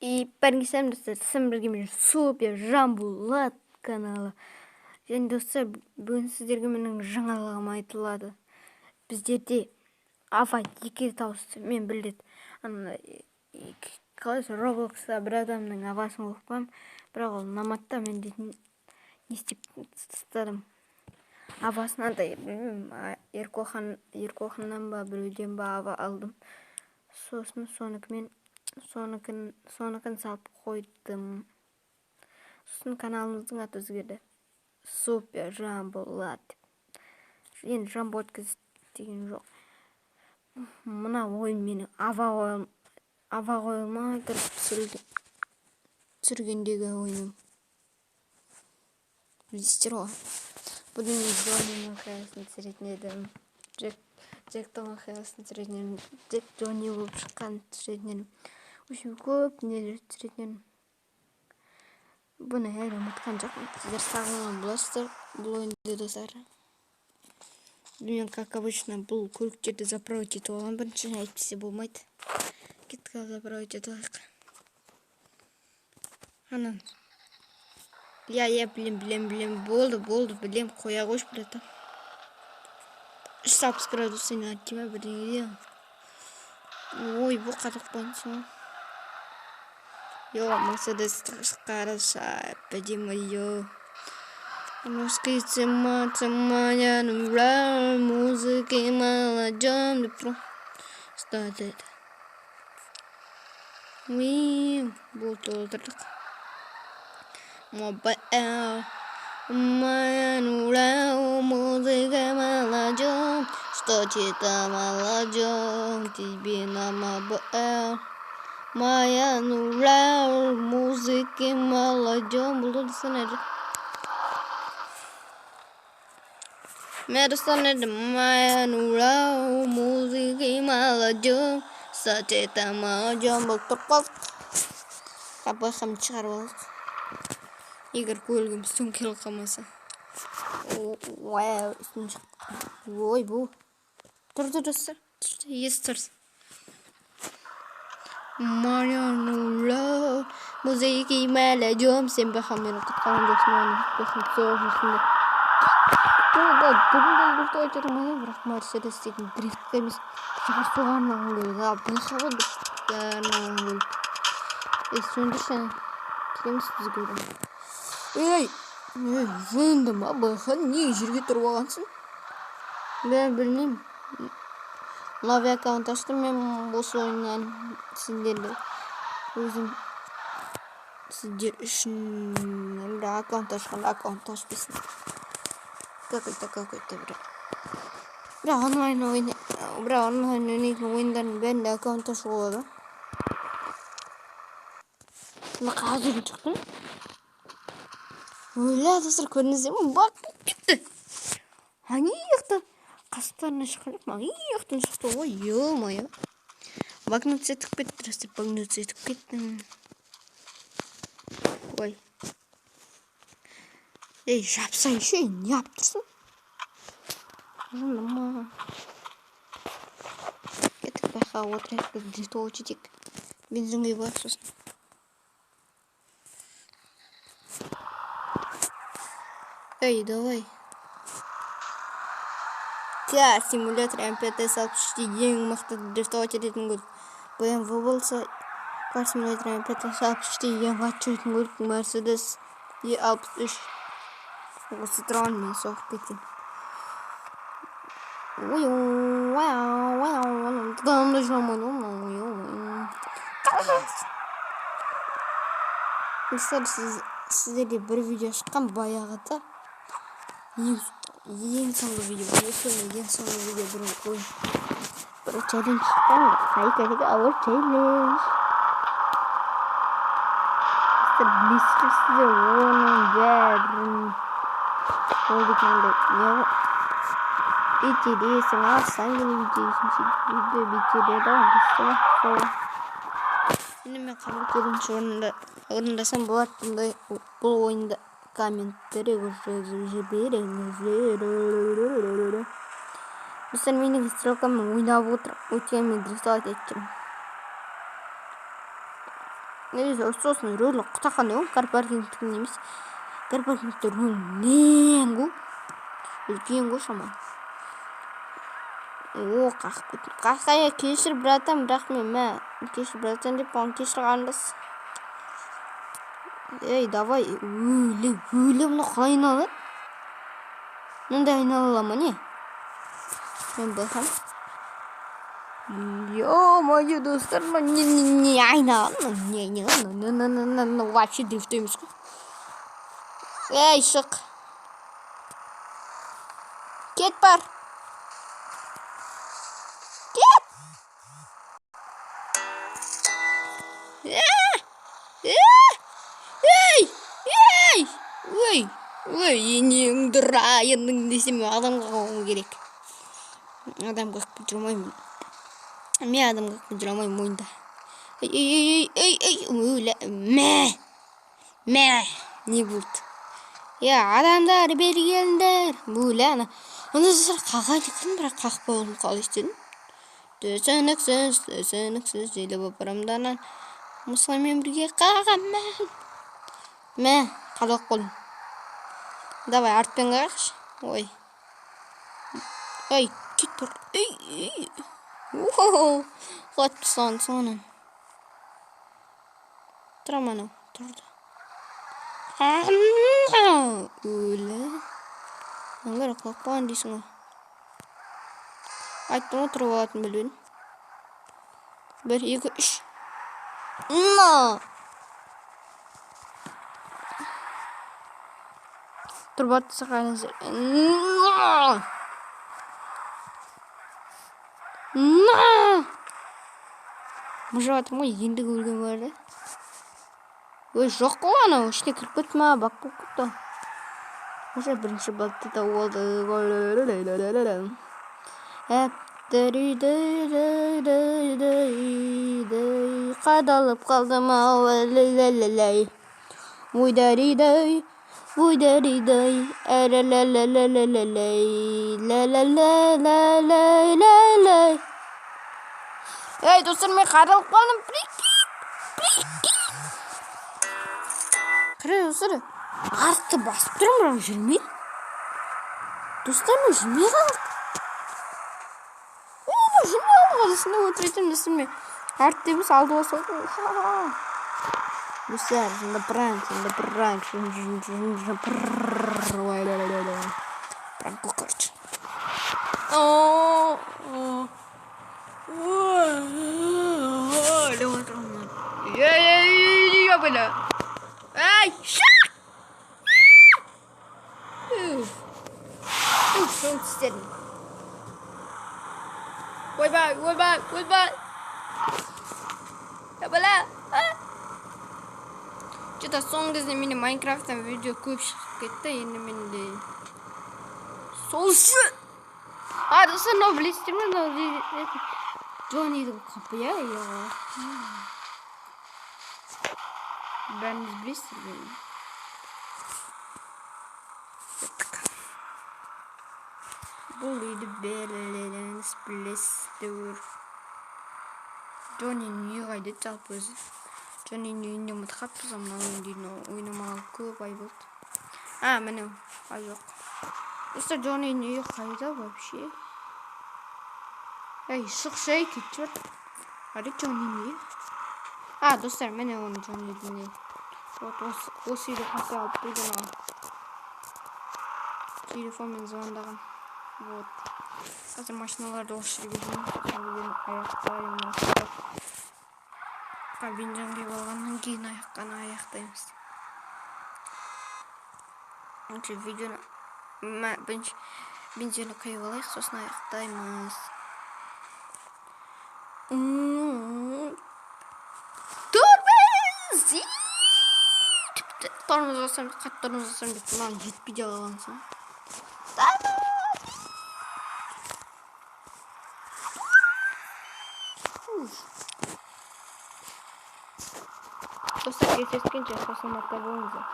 И бәріңізге достар, сіздермен бірге мен супер Жамбулат каналы. Және достар, бүгін сіздерге менің жаңалығым айтылады. Біздерде Ава 2 тауысты, мен білдет. Қалайсы Роблокста бір адамның авасын оқпам, бірақ ол наматта мен дейтін не істеп тастадым. Авасына да еркоханнан ба біреуден ба ава алдым. Сосын соныкін салып қойдым. Сосын каналымыздың аты өзгерді. Супер Жамбулат. Енді Жамбулат деген жоқ. Мына ойын мені ава қойылмай тұрып түсіргендегі ойыным. Білесіздер ғой. Бүгін Джонниның хаясын түсіретін едім. Джектің хаясын түсіретін едім. Джек Джонни болып шыққан түсіретін едім. Үшім көп нелер түсіретін едім. Бұны әлі ұмытқан жоқпын. Сіздер сағынған боласыздар бұл ойынды достар. Мен, как обычно, бұл көліктерді заправить етіп алған. Бірінші әйтпесе болмайды. Кеттік заправить етіп алайық. Анан. Я білем. Болды, білем. Қоя қойш біледі. 360 градусына тиме бірдеңе. Ой, бұл қатық бансын. Йо, Мерседес қараса, бәдем айо. Музыки цема, я нумра, музыки маладжам, депро. Стадет. Бұл толдырдық. Мобаэл. Моя нура, музыка маладжам, что чита маладжам, тебе на мобаэл. Моя нура, музыки маладжам, бұл достан Медостан моя нура, музыки маладжам, что чита маладжам, бұл тұрқов. Қапы қам шығарып егер көлігім сөмкел қалмаса. Ой, бұл. Тұрды достар. Есі тұрсын. Моя нура, музыки маладжам, сен бақам мені құтқарған жоқсын оны. Бақым соғысында. Бүгінгі бірді айтырмайды, бірақ Мерседес деген дрифтқа емес. Жарсуға арнаған көлік. Бұл қабы дрифтқа арнаған көлік. Сөндірші. Келеміз бізге көрген. Ей, жынды ма байқан, не жерге тұрып алғансың? Мен білмеймін. Новый аккаунт аштым мен осы ойыннан сіздерді. Өзім сіздер үшін аккаунт ашқанда аккаунт ашпайсын. Какой-то бірақ онлайн ойнайтын ойындардың бәрінде аккаунт ашуға болады. Мен қазір шықтым. Өлі достар, көрдіңіздер ме? Бак кетті. Ани яқты қасыптарына шыққанып, ма? Яқтын шықты ғой, ё-моё. Багнут сетіп кетті, достар, багнут сетіп кетті. Ой. Ей, жапсай еще, не аптырсың? Жындыма. Кеттік байқа отырайық, біз дрифтовый өтетек. Бензинге барып сосын. Эй, давай. Симулятор МПТ-63 ең мықты дрифтовать ететін көлік. BMW болса, симулятор МПТ-63 ең қатты жүретін көлік. Мерседес E63. Осы транмен соғып кеткен. Қадамды жаман. Сіздерде бір видео шыққан баяғыда. Ең соңғы видео. Ең соңғы видео бір челлендж шыққан. Қайқадегі ауыр челлендж. Білесіздер оның бәрін. Ол дегенде интересен алсаң видео битереді ғой. Енді мен қабыл көрінші орындасам болады бұл ойында комменттері жазып жіберіңіздер. Достар, менің стрелкаммен ойнап отыр. Өткен мен дрифтовать еттім. Нелесе сосын рөлі құтақаны ғой, карпаркингтің емес. Карпаркингтер нен ғой. Үлкен ғой шаман. О, қақып кеттім. Қақая кешір, братан, бірақ мен кешір, братан деп оған кешір қарындас. Ей, давай, өлі, мұны қалай айналады? Мындай айнала ма не? Мен байқам. Ё-моё, достар, не айналады, не вообще дрифт емес қой. Ей, шық. Кет бар. Кет. Ой, енең дұрайының десем адамға қауым керек. Адам қақпы жүрмаймын. Мен адам қақпы жүрмаймын мойында. Не болды? Адамдар бері келіңдер. Ана жастар қағай дейтін, бірақ қақпа олым қалай істедім. Түсініксіз желі бапырамданан мұсылмен бірге қағамын. Қалақ қолым. Давай, артпен қағаш. Ой, кет тұр. Қатты соның. Тұрам анау, тұрды. Өлі. Аңғар құлақ болған дейсің ғой. Айттың ғой тұрып алатын білуін. 1, 2, 3. Тұрып атысы қайнызыр. Мұжы атым ғой, енді көрген барды. Ой, жоқ қой анау, ішіне кіріп кетті ма, бақ болып кетті. Мұжы бірінші балты да олды. Қадалып қалдым ау, ойдаридай, Ей, достар, мен қадалып қалдым. Қарай, достар, артты басып тұрым, бірақ жүрмей. Достар, мен жүрмей қалдық. Жүрмей қалдысында өтіретін, достар, мен арт деміз алды болса өтіретін. Достар, жында пранк. Пранк бұл, короче. Ай, шақ! Соң тістерін. Ойбай. Бала. Что-то соңғы кезде менде Майнкрафттан видео көп шығып кетті, енді менде солшы. Достар, мынау білесіздер ме? Мынау Джоннидің қапы, бәріңіз білесіздер ме? Бұл үйді бәріңіз білесіздер. Джоннидің үйі қайда жалпы өзі? Джоннидің үйінде ұмытқаппыз, мынау үйді ойнамағалы көп ай болды. Міне, ай жоқ. Достар, Джоннидің үйі қайда вообще? Ей, шықшы, кетші бар. Қайда Джоннидің үйі? Достар, міне оны Джоннидің үйі. Осы үйді қасы алып қойдың ау. Телефонмен звондаған. Қазір машиналарды осы жерге дейін аяқтаймыз. Бензин кеп алғаннан кейін аяқтаймыз. Видеоны бензинді құйып алайық, сосын аяқтаймыз. Тормоз басам, қатты тормоз басам деп маған жетпейді алғансың. Достар, кездескенше саламатта болыңыздар.